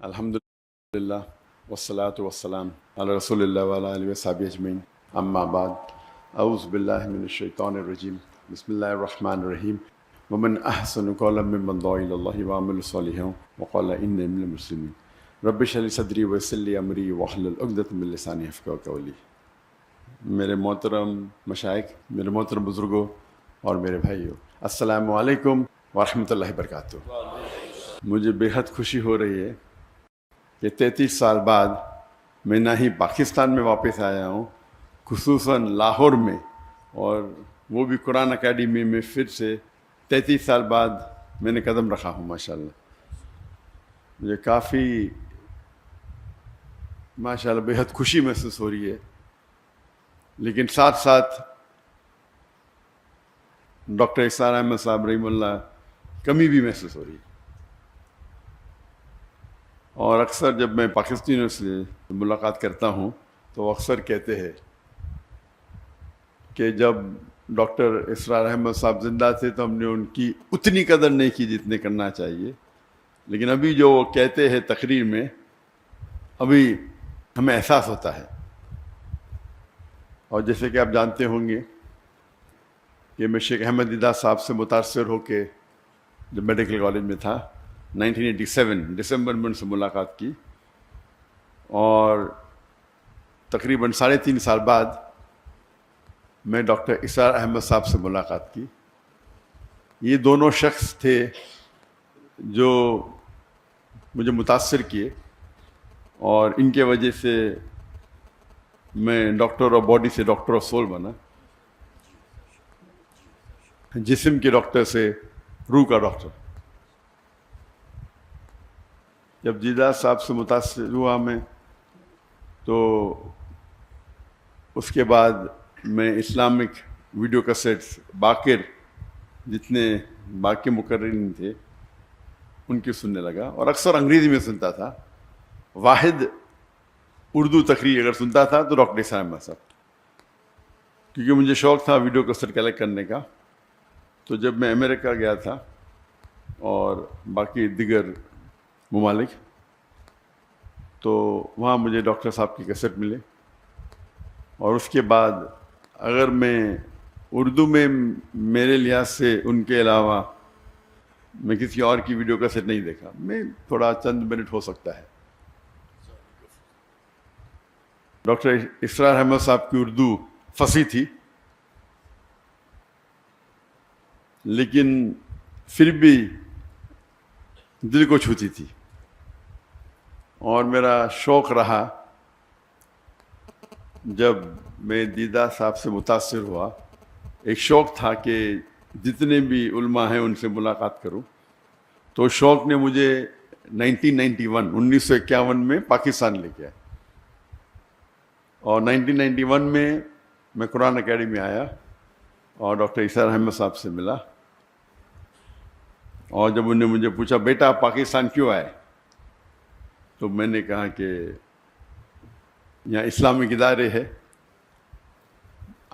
الحمدللہ والصلاة والسلام علی رسول اللہ وعلی آلہ وصحبہ اجمعین، اما بعد، اعوذ باللہ من الشیطان الرجیم، بسم اللہ الرحمن الرحیم۔ ومن احسن قولا ممن دعا الی اللہ وعمل صالحا وقال انی من المسلمین، رب اشرح لی صدری ویسر لی امری واحلل عقدۃ من لسانی یفقہوا قولی۔ میرے محترم مشائخ، میرے محترم بزرگوں اور میرے بھائیوں، السلام علیکم ورحمۃ اللہ وبرکاتہ۔ مجھے بے حد خوشی ہو رہی ہے کہ 33 سال بعد میں نہ ہی پاکستان میں واپس آیا ہوں، خصوصاً لاہور میں، اور وہ بھی قرآن اکیڈمی میں پھر سے 33 سال بعد میں نے قدم رکھا ہوں۔ ماشاءاللہ مجھے کافی ماشاءاللہ بے حد خوشی محسوس ہو رہی ہے، لیکن ساتھ ساتھ ڈاکٹر اسرار احمد صاحب رحمہ اللہ کمی بھی محسوس ہو رہی ہے۔ اور اکثر جب میں پاکستانیوں سے ملاقات کرتا ہوں تو وہ اکثر کہتے ہیں کہ جب ڈاکٹر اسرار احمد صاحب زندہ تھے تو ہم نے ان کی اتنی قدر نہیں کی جتنے کرنا چاہیے، لیکن ابھی جو وہ کہتے ہیں تقریر میں، ابھی ہمیں احساس ہوتا ہے۔ اور جیسے کہ آپ جانتے ہوں گے کہ میں شیخ احمد دیدہ صاحب سے متاثر ہو کے جب میڈیکل کالج میں تھا 1987 دسمبر میں ان سے ملاقات کی، اور تقریباً 3.5 سال بعد میں ڈاکٹر اسرار احمد صاحب سے ملاقات کی۔ یہ دونوں شخص تھے جو مجھے متاثر کیے، اور ان کے وجہ سے میں ڈاکٹر آف باڈی سے ڈاکٹر آف سول بنا، جسم کے ڈاکٹر سے روح کا ڈاکٹر۔ جب دیدہ صاحب سے متاثر ہوا میں، تو اس کے بعد میں اسلامک ویڈیو کیسٹس باقر جتنے باقی مقررین تھے ان کی سننے لگا، اور اکثر انگریزی میں سنتا تھا۔ واحد اردو تقریر اگر سنتا تھا تو ڈاکٹر اسرار احمد صاحب، کیونکہ مجھے شوق تھا ویڈیو کیسٹ کلیکٹ کرنے کا۔ تو جب میں امریکہ گیا تھا اور باقی دیگر ممالک، تو وہاں مجھے ڈاکٹر صاحب کی کیسٹ ملے، اور اس کے بعد اگر میں اردو میں میرے لحاظ سے ان کے علاوہ میں کسی اور کی ویڈیو کیسٹ نہیں دیکھا۔ میں تھوڑا چند منٹ ہو سکتا ہے۔ ڈاکٹر اسرار احمد صاحب کی اردو فصیح تھی، لیکن پھر بھی دل کو چھوتی تھی، اور میرا شوق رہا جب میں دیدہ صاحب سے متاثر ہوا، ایک شوق تھا کہ جتنے بھی علماء ہیں ان سے ملاقات کروں۔ تو شوق نے مجھے 1951 میں پاکستان لے کے آیا، اور 1991 میں قرآن اکیڈمی آیا اور ڈاکٹر اسرار احمد صاحب سے ملا۔ اور جب انہوں نے مجھے پوچھا بیٹا آپ پاکستان کیوں آئے، تو میں نے کہا کہ یہاں اسلامک ادارے ہے،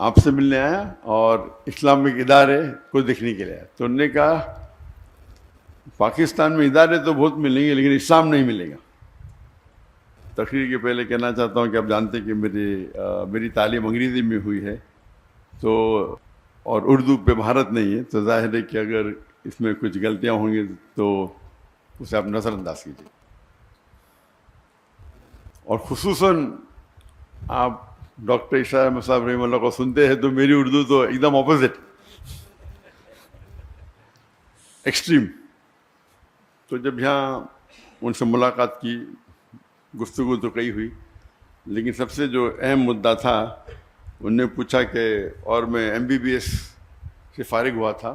آپ سے ملنے آیا اور اسلامک ادارے کو دیکھنے کے لیے آیا۔ تو انہوں نے کہا پاکستان میں ادارے تو بہت ملیں گے لیکن اسلام نہیں ملے گا۔ تقریر کے پہلے کہنا چاہتا ہوں کہ آپ جانتے ہیں کہ میری تعلیم انگریزی میں ہوئی ہے، تو اور اردو پہ مہارت نہیں ہے، تو ظاہر ہے کہ اگر اس میں کچھ غلطیاں ہوں گی تو اسے آپ نظر انداز کیجیے۔ اور خصوصاً آپ ڈاکٹر اسرار احمد صاحب رحمہ اللہ کو سنتے ہیں تو میری اردو تو ایک دم اپوزٹ، ایکسٹریم۔ تو جب یہاں ان سے ملاقات کی، گفتگو تو کئی ہوئی، لیکن سب سے جو اہم مدعا تھا، انہوں نے پوچھا کہ اور میں MBBS سے فارغ ہوا تھا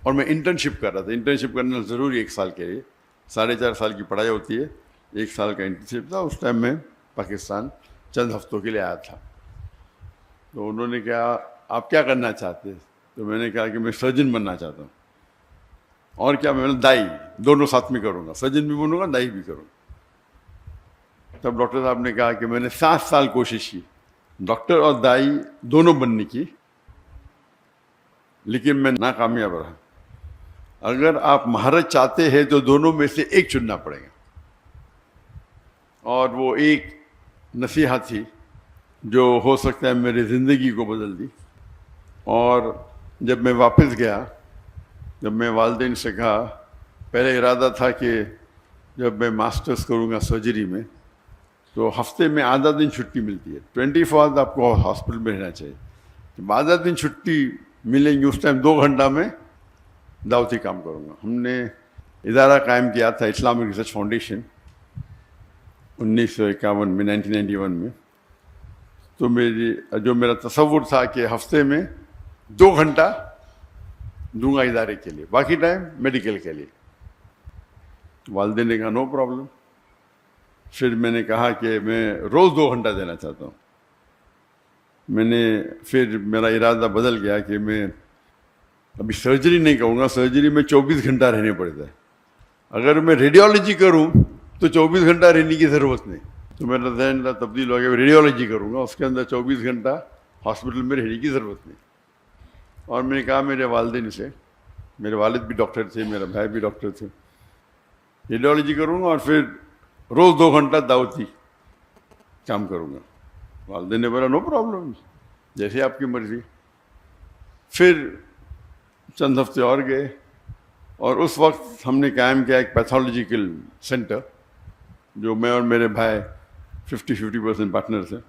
اور میں انٹرنشپ کر رہا تھا۔ انٹرنشپ کرنا ضروری 1 سال کے لیے، 4.5 سال کی پڑھائی ہوتی ہے، 1 سال کا انٹرنشپ تھا۔ اس ٹائم میں پاکستان چند ہفتوں کے لیے آیا تھا۔ تو انہوں نے کہا آپ کیا کرنا چاہتے ہیں؟ تو میں نے کہا کہ میں سرجن بننا چاہتا ہوں۔ اور کیا؟ میں نے دائی، دونوں ساتھ میں کروں گا، سرجن بھی بنوں گا دائی بھی کروں گا۔ تب ڈاکٹر صاحب نے کہا کہ میں نے 7 سال کوشش کی ڈاکٹر اور دائی دونوں بننے کی، لیکن میں ناکامیاب رہا۔ اگر آپ مہارت چاہتے ہیں تو دونوں میں سے ایک چننا پڑے گا۔ اور وہ ایک نصیحت تھی جو ہو سکتا ہے میری زندگی کو بدل دی. اور جب میں واپس گیا، جب میں والدین سے کہا، پہلے ارادہ تھا کہ جب میں ماسٹرز کروں گا سرجری میں تو ہفتے میں آدھا دن چھٹی ملتی ہے، 24 آپ کو ہاسپٹل میں رہنا چاہیے. جب آدھا دن چھٹی ملیں گی اس ٹائم 2 گھنٹہ میں دعوتی کام کروں گا. ہم نے ادارہ قائم کیا تھا اسلامک ریسرچ فاؤنڈیشن 1951 میں، 1991 میں. تو میرا تصور تھا کہ ہفتے میں 2 گھنٹہ دوں گا ادارے کے لیے، باقی ٹائم میڈیکل کے لیے. والدین نے کہا نو پرابلم. پھر میں نے کہا کہ میں روز 2 گھنٹہ دینا چاہتا ہوں. پھر میرا ارادہ بدل گیا کہ میں ابھی سرجری نہیں کروں گا. سرجری میں 24 گھنٹہ رہنے پڑتا ہے. اگر میں ریڈیولوجی کروں تو 24 گھنٹہ رہنے کی ضرورت نہیں. تو میرا ذہن تبدیل ہو گیا، ریڈیولوجی کروں گا، اس کے اندر 24 گھنٹہ ہاسپٹل میں رہنے کی ضرورت نہیں. اور میں نے کہا میرے والدین سے، میرے والد بھی ڈاکٹر تھے، میرا بھائی بھی ڈاکٹر تھے، ریڈیولوجی کروں گا اور پھر روز 2 گھنٹہ دعوتی کام کروں گا. والدین نے بولا نو پرابلم، جیسے آپ کی مرضی. پھر چند ہفتے اور گئے اور اس وقت ہم نے قائم کیا ایک پیتھولوجیکل سینٹر جو میں اور میرے بھائی 50% پارٹنرز ہیں،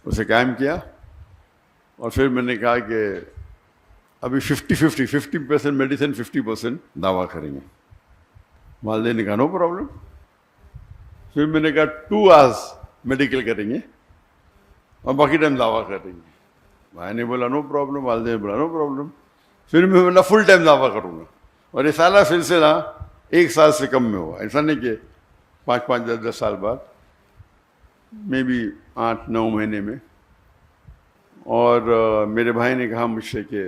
اسے قائم کیا. اور پھر میں نے کہا کہ ابھی 50% میڈیسن 50% دعویٰ کریں گے. والدین نے کہا نو پرابلم. پھر میں نے کہا 2 hours میڈیکل کریں گے اور باقی ٹائم دعویٰ کریں گے. بھائی نے بولا نو پرابلم، والدین نے بولا نو پرابلم. پھر میں بولا فل ٹائم دعویٰ کروں گا. اور یہ سارا سلسلہ 1 سال سے کم میں ہوا. ایسا نہیں کہ 5 10 سال بعد، میں بھی 8 9 مہینے میں. اور میرے بھائی نے کہا مجھ سے کہ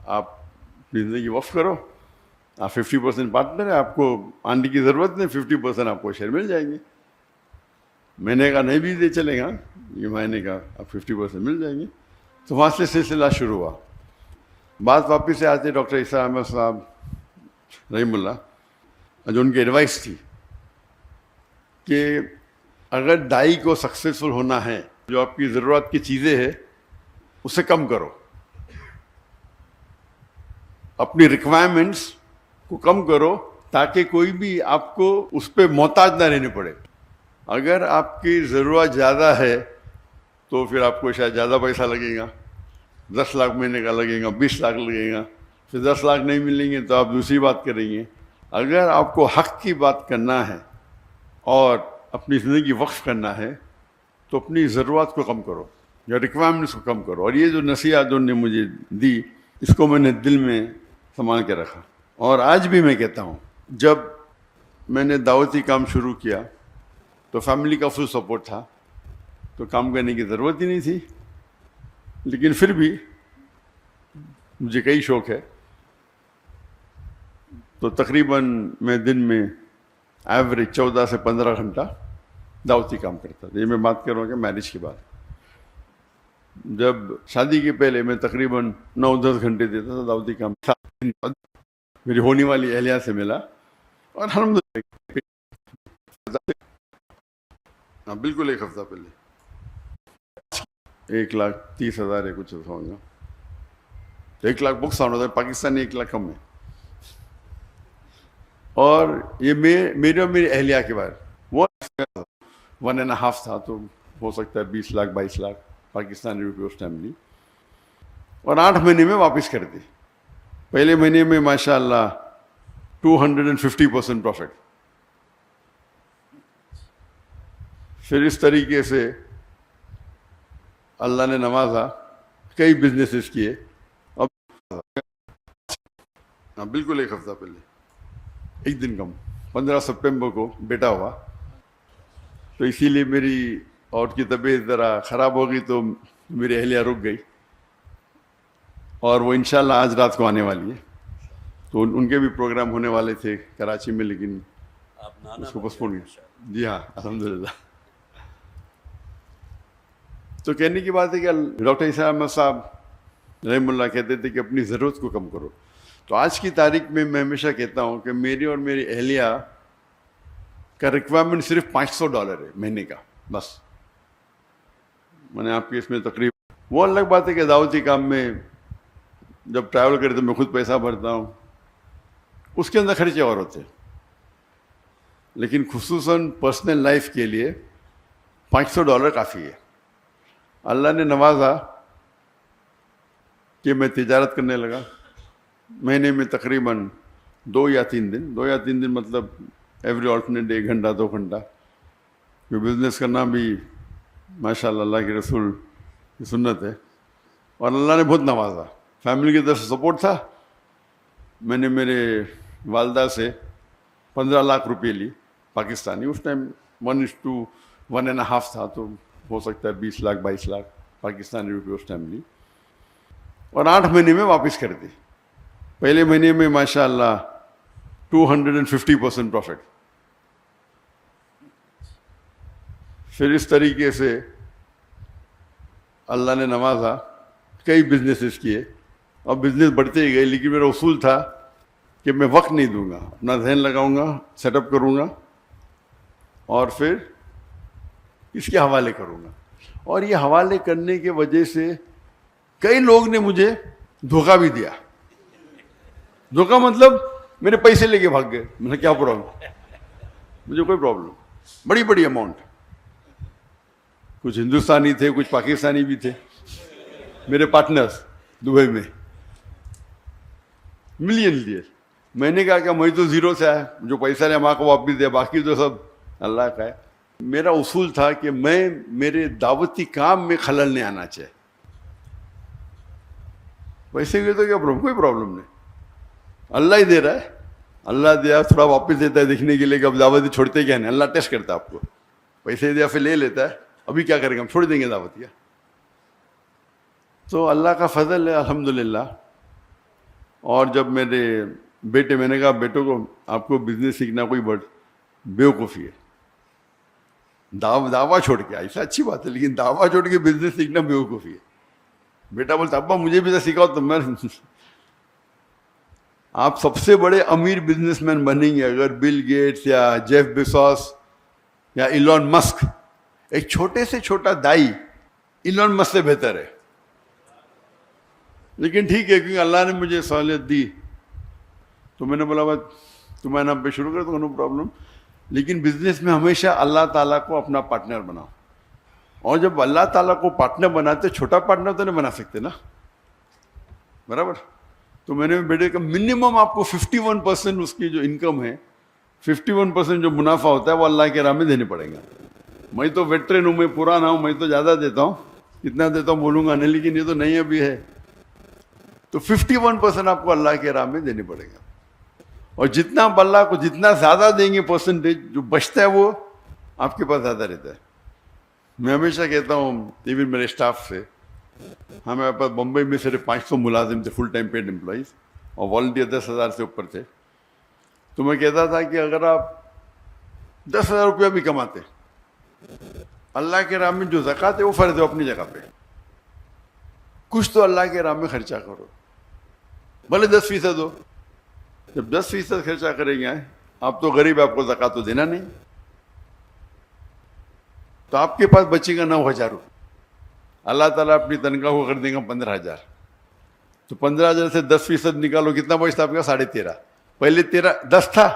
آپ اپنی زندگی وقف کرو، آپ 50% پارٹنر ہیں، آپ کو آنے کی ضرورت نہیں، 50% آپ کو شیئر مل جائیں گے. میں نے کہا نہیں بھی دے چلے گا. یہ بھائی نے کہا آپ 50% مل جائیں گے. تو وہاں سے سلسلہ شروع ہوا. بات واپس سے آتے ڈاکٹر عیسیٰ احمد صاحب رحیم اللہ، جو ان کی ایڈوائس تھی کہ اگر دائی کو سکسیزفل ہونا ہے، جو آپ کی ضرورت کی چیزیں ہیں اسے کم کرو، اپنی ریکوائرمنٹس کو کم کرو تاکہ کوئی بھی آپ کو اس پہ محتاج نہ رہنے پڑے. اگر آپ کی ضرورت زیادہ ہے تو پھر آپ کو شاید زیادہ پیسہ لگے گا، 10 لاکھ مہینے کا لگے گا، 20 لاکھ لگے گا. پھر 10 لاکھ نہیں ملیں گے تو آپ دوسری بات کریں گے. اگر آپ کو حق کی بات کرنا ہے اور اپنی زندگی وقف کرنا ہے تو اپنی ضرورت کو کم کرو یا ریکوائرمنٹس کو کم کرو. اور یہ جو نصیحت انہوں نے مجھے دی، اس کو میں نے دل میں سنبھال کے رکھا. اور آج بھی میں کہتا ہوں، جب میں نے دعوتی کام شروع کیا تو فیملی کا فل سپورٹ تھا، تو کام کرنے کی ضرورت ہی نہیں تھی. لیکن پھر بھی مجھے کئی شوق ہے، تو تقریباً میں دن میں ایوریج 14 سے 15 گھنٹہ دعوتی کام کرتا تھا. یہ میں بات کر رہا ہوں کہ میرج کے بعد. جب شادی کے پہلے میں تقریباً 9-10 گھنٹے دیتا تھا دعوتی کام. میری ہونے والی اہلیہ سے ملا اور الحمدللہ بالکل 1 ہفتہ پہلے 1,30,000 ہے کچھ ایسا ہوگا. 1 لاکھ بکس آنا تھا، پاکستانی 1 لاکھ کم ہے. اور یہ میرے اور میری اہلیہ کے بعد وہ 1.5 تھا، تو ہو سکتا ہے 20 لاکھ 22 لاکھ پاکستانی روپے اس ٹائم لی. اور 8 مہینے میں واپس کر دی. پہلے مہینے میں ماشاء اللہ 250% پروفٹ. پھر اس طریقے سے اللہ نے نوازا، کئی بزنسز کیے. اب بالکل 1 ہفتہ پہلے 1 دن کم 15 سپٹمبر کو بیٹا ہوا. تو اسی لیے میری اور کی طبیعت ذرا خراب ہو گئی تو میری اہلیہ رک گئی، اور وہ انشاءاللہ آج رات کو آنے والی ہے. تو ان کے بھی پروگرام ہونے والے تھے کراچی میں، لیکن اس کو پوسٹپون کیا. جی ہاں الحمدللہ. تو کہنے کی بات ہے کہ ڈاکٹر عیسیٰ احمد صاحب رحم اللہ کہتے تھے کہ اپنی ضرورت کو کم کرو. تو آج کی تاریخ میں ہمیشہ کہتا ہوں کہ میری اور میری اہلیہ کا ریکوائرمنٹ صرف $500 ہے مہینے کا بس. میں نے آپ کے اس میں تقریب وہ الگ بات ہے کہ دعوتی کام میں جب ٹریول کرے تو میں خود پیسہ بھرتا ہوں، اس کے اندر خرچے اور ہوتے ہیں، لیکن خصوصاً پرسنل لائف کے لیے $500 کافی ہے. اللہ نے نوازا کہ میں تجارت کرنے لگا. مہینے میں تقریباً 2 یا 3 دن مطلب ایوری آلٹرنیٹ ڈے 1 گھنٹہ 2 گھنٹہ. بزنس کرنا بھی ماشاء اللہ اللہ کے رسول کی سنت ہے، اور اللہ نے بہت نوازا. فیملی کی طرف سے سپورٹ تھا. میں نے میرے والدہ سے 15 لاکھ روپے لی پاکستانی. اس ٹائم 1:1.5 تھا، تو ہو سکتا ہے 20 لاکھ 22 لاکھ پاکستانی روپے اس ٹائم لی، اور 8 مہینے میں واپس کر دی. پہلے مہینے میں ماشاء اللہ 250% پروفٹ. پھر اس طریقے سے اللہ نے نوازا، کئی بزنسز کیے اور بزنس بڑھتے ہی گئے. لیکن میرا اصول تھا کہ میں وقت نہیں دوں گا، اپنا ذہن لگاؤں گا، سیٹ اپ کروں گا اور پھر اس کے حوالے کروں گا. اور یہ حوالے کرنے کی وجہ سے کئی لوگ نے مجھے دھوکہ بھی دیا. دھوکہ مطلب میرے پیسے لے کے بھاگ گئے. میں نے کیا پرابلم؟ مجھے کوئی پرابلم. بڑی بڑی اماؤنٹ، کچھ ہندوستانی تھے کچھ پاکستانی بھی تھے میرے پارٹنرز دبئی میں. ملین لیے. میں نے کہا کہ میں تو زیرو سے آیا، جو پیسہ لے ماں کو واپس دیا، باقی تو سب اللہ کا ہے. میرا اصول تھا کہ میں میرے دعوتی کام میں خلل نہیں آنا چاہیے. پیسے گئے تو کیا پرابلم؟ کوئی پرابلم نہیں. اللہ ہی دے رہا ہے، اللہ دیا تھوڑا واپس دیتا ہے دیکھنے کے لیے کہ اب دعوتی چھوڑتے کیا نہیں. اللہ ٹیسٹ کرتا ہے آپ کو. پیسے دیا پھر لے لیتا ہے، ابھی کیا کریں گے، ہم چھوڑ دیں گے دعوتیہ. تو اللہ کا فضل ہے الحمدللہ. اور جب میرے بیٹے، میں نے کہا بیٹوں کو آپ کو بزنس سیکھنا کوئی بڑی بیوقوفی ہے، دعویٰ چھوڑ کے. ایسا اچھی بات ہے، لیکن دعویٰ چھوڑ کے بزنس سیکھنا بیوقوفی ہے. بیٹا بولتا ابا مجھے بھی تو سکھاؤ. تو میں آپ سب سے بڑے امیر بزنس مین بنیں گے اگر بل گیٹس یا جیف بیزوس یا ایلون مسک، ایک چھوٹے سے چھوٹا دائی ایلون مسک سے بہتر ہے. لیکن ٹھیک ہے، کیونکہ اللہ نے مجھے سہولت دی تو میں نے بولا بات تمہارے نام پہ شروع کر دو، نو پرابلم. لیکن بزنس میں ہمیشہ اللہ تعالیٰ کو اپنا پارٹنر بناؤ. اور جب اللہ تعالیٰ کو پارٹنر بناتے، چھوٹا پارٹنر تو نہیں بنا سکتے نا، برابر. تو میں نے بیٹے کا منیمم آپ کو 51% اس کی جو انکم ہے، 51% جو منافع ہوتا ہے وہ اللہ کے راہ میں دینے پڑیں گا. میں تو ویٹرن ہوں، میں پرانا ہوں، میں تو زیادہ دیتا ہوں. کتنا دیتا ہوں بولوں گا نہیں، لیکن یہ تو نہیں ابھی ہے. تو 51% آپ کو اللہ کے راہ میں دینے پڑے گا. اور جتنا آپ اللہ کو جتنا زیادہ دیں گے پرسنٹیج جو بچتا ہے وہ آپ کے پاس زیادہ رہتا ہے. میں ہمیشہ کہتا ہوں ایون میرے اسٹاف سے، ہمارے پاس بمبئی میں صرف 500 ملازم تھے، فل ٹائم پیڈ امپلائیز، اور والنٹیئر 10,000 سے اوپر تھے. تو میں کہتا تھا کہ اگر آپ 10,000 روپیہ بھی کماتے، اللہ کے راہ میں جو زکوٰۃ ہے وہ فرض ہے اپنی جگہ پہ. کچھ تو اللہ کے راہ میں خرچہ کرو، بھلے 10% ہو. جب 10% خرچہ کریں گے آپ تو غریب، آپ کو زکوٰۃ تو دینا نہیں، تو آپ کے پاس بچے گا 9,000 روپے. اللہ تعالیٰ اپنی تنخواہ کو کر دیں گا 15,000. تو 15,000 سے 10% نکالو، کتنا بچتا آپ کا؟ 13.5. پہلے 10 تھا،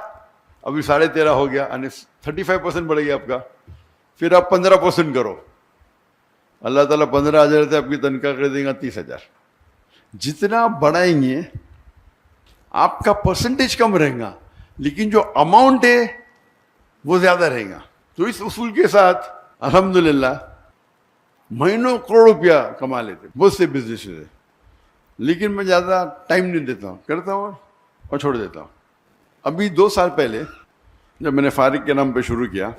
ابھی 13.5 ہو گیا، یعنی 35% بڑھ گیا آپ کا. پھر آپ 15% کرو، اللہ تعالیٰ 15,000 سے آپ کی تنخواہ کر دیں گا 30,000. جتنا آپ بڑھائیں گے آپ کا پرسنٹیج کم رہے گا، لیکن جو اماؤنٹ ہے وہ زیادہ رہے گا. تو اس اصول کے ساتھ الحمدللہ مہینوں کروڑ روپیہ کما لیتے بہت سے بزنس ہے. لیکن میں زیادہ ٹائم نہیں دیتا ہوں، کرتا ہوں اور چھوڑ دیتا ہوں. ابھی 2 سال پہلے جب میں نے فارغ کے نام پہ شروع کیا،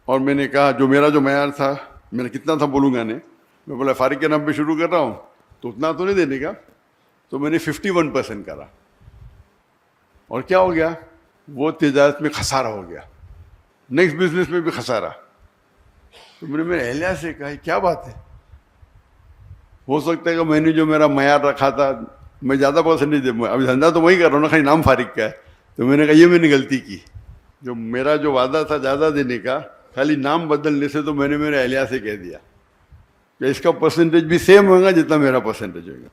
اور میں نے کہا جو میرا جو معیار تھا، میں نے کتنا تھا بولوں گا نہیں، میں بولا فارغ کے نام پہ شروع کر رہا ہوں تو اتنا تو نہیں دینے کا. تو میں نے 51% کرا. اور کیا ہو گیا؟ وہ تجارت میں خسارہ ہو گیا، نیکسٹ بزنس میں بھی خسارہ. تو میں نے میرے اہلیہ سے کہا کیا بات ہے؟ ہو سکتا ہے کہ میں نے جو میرا معیار رکھا تھا میں زیادہ پرسنٹیج دے، ابھی دھندا تو وہی کر رہا ہوں نا، خالی نام فارغ کا ہے. تو میں نے کہا یہ میں نے غلطی کی. جو میرا جو وعدہ تھا زیادہ دینے کا، خالی نام بدلنے سے تو میں نے میرے اہلیہ سے کہہ دیا کہ اس کا پرسنٹیج بھی سیم ہوگا جتنا میرا پرسنٹیج ہوگا.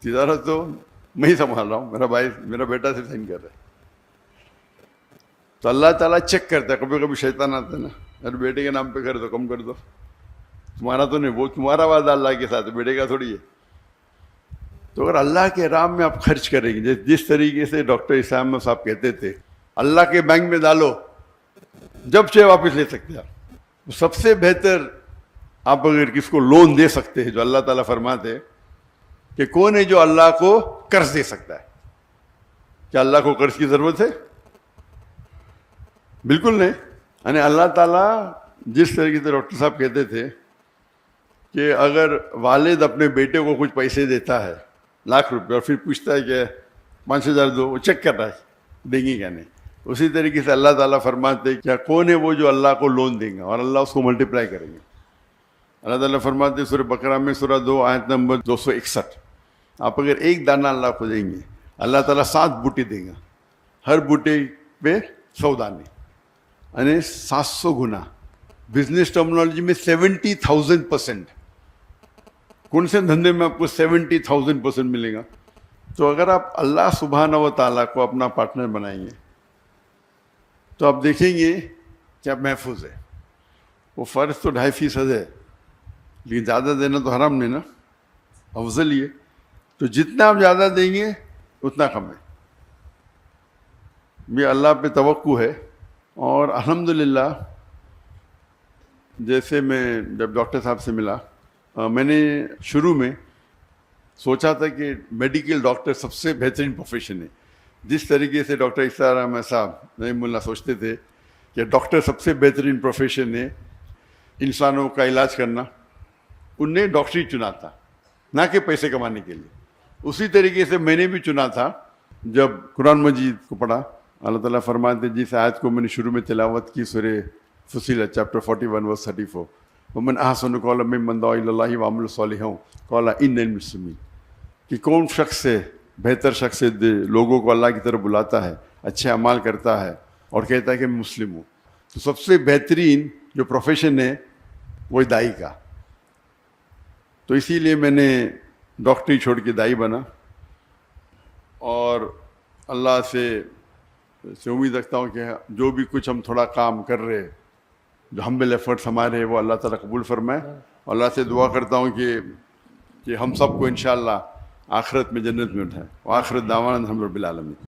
تجارت تو میں ہی سنبھال رہا ہوں، میرا بیٹا سے سائن کر رہا ہے. تو اللہ تعالیٰ چیک کرتا ہے. کبھی کبھی شیطان آتا ہے نا، ارے بیٹے کے نام پہ کر دو، کم کر دو، تمہارا تو نہیں، وہ تمہارا وعدہ اللہ کے ساتھ، بیٹے کا تھوڑی ہے. تو اگر اللہ کے راہ میں آپ خرچ کریں گے، جس طریقے سے ڈاکٹر اسام صاحب کہتے تھے اللہ کے بینک میں ڈالو، جب چاہے واپس لے سکتے ہیں آپ. سب سے بہتر آپ اگر کس کو لون دے سکتے ہیں، جو اللہ تعالیٰ فرماتے کہ کون ہے جو اللہ کو قرض دے سکتا ہے. کیا اللہ کو قرض کی ضرورت ہے؟ بالکل نہیں. یعنی اللہ تعالیٰ جس طریقے سے ڈاکٹر صاحب کہتے تھے کہ اگر والد اپنے بیٹے کو کچھ پیسے دیتا ہے ₹1,00,000 اور پھر پوچھتا ہے کہ 5,000 دو، وہ چیک کر رہا ہے دیں گے کیا نہیں. اسی طریقے سے اللہ تعالیٰ فرماتے کیا کون ہے وہ جو اللہ کو لون دیں گا اور اللہ اس کو ملٹیپلائی کریں گے. اللہ تعالیٰ فرماتے سورہ بقرہ میں سورہ 2 آیت نمبر 261، آپ اگر ایک دانہ اللہ کو دیں گے، اللہ تعالیٰ 7 بوٹے دیں گا، ہر بوٹے پہ 100 دانے، یعنی 700 گنا. بزنس ٹرمنالوجی میں 70,000%. کون سے دھندے میں آپ کو 70,000% ملے گا؟ تو اگر آپ اللہ سبحانہ و تعالیٰ کو اپنا پارٹنر بنائیں گے تو آپ دیکھیں گے کہ آپ محفوظ ہے. وہ فرض تو 2.5% ہے، لیکن زیادہ دینا تو حرام نہیں نا، افضل ہی ہے. تو جتنا آپ زیادہ دیں گے اتنا کم ہے. یہ اللہ پہ توقع ہے. اور الحمدللہ جیسے میں جب ڈاکٹر صاحب سے ملا، میں نے شروع میں سوچا تھا کہ میڈیکل ڈاکٹر سب سے بہترین پروفیشن ہے. جس طریقے سے ڈاکٹر اسرار احمد صاحب رحمہ اللہ سوچتے تھے کہ ڈاکٹر سب سے بہترین پروفیشن ہے انسانوں کا علاج کرنا، ان نے ڈاکٹری چنا تھا نہ کہ پیسے کمانے کے لیے. اسی طریقے سے میں نے بھی چنا تھا. جب قرآن مجید کو پڑھا، اللہ تعالیٰ فرماتے جس آیت کو میں نے شروع میں تلاوت کی سورہ فصیلت چیپٹر 41 ورس 34، ومن احسن قولا ممن دعا الی اللہ وعمل صالحا قال انی من المسلمین، کہ کون شخص ہے بہتر شخص ہے لوگوں کو اللہ کی طرف بلاتا ہے، اچھے اعمال کرتا ہے اور کہتا ہے کہ میں مسلم ہوں. تو سب سے بہترین جو پروفیشن ہے وہ دائی کا. تو اسی لیے میں نے ڈاکٹری چھوڑ کے دائی بنا، اور اللہ سے امید رکھتا ہوں کہ جو بھی کچھ ہم تھوڑا کام کر رہے، جو ہمبل ایفرٹس ہمارے، وہ اللہ تعالیٰ قبول فرمائے. اللہ سے دعا کرتا ہوں کہ ہم سب کو انشاءاللہ آخرت میں جنت میں اٹھائے. وآخر دعوانا الحمد للہ رب العالمین.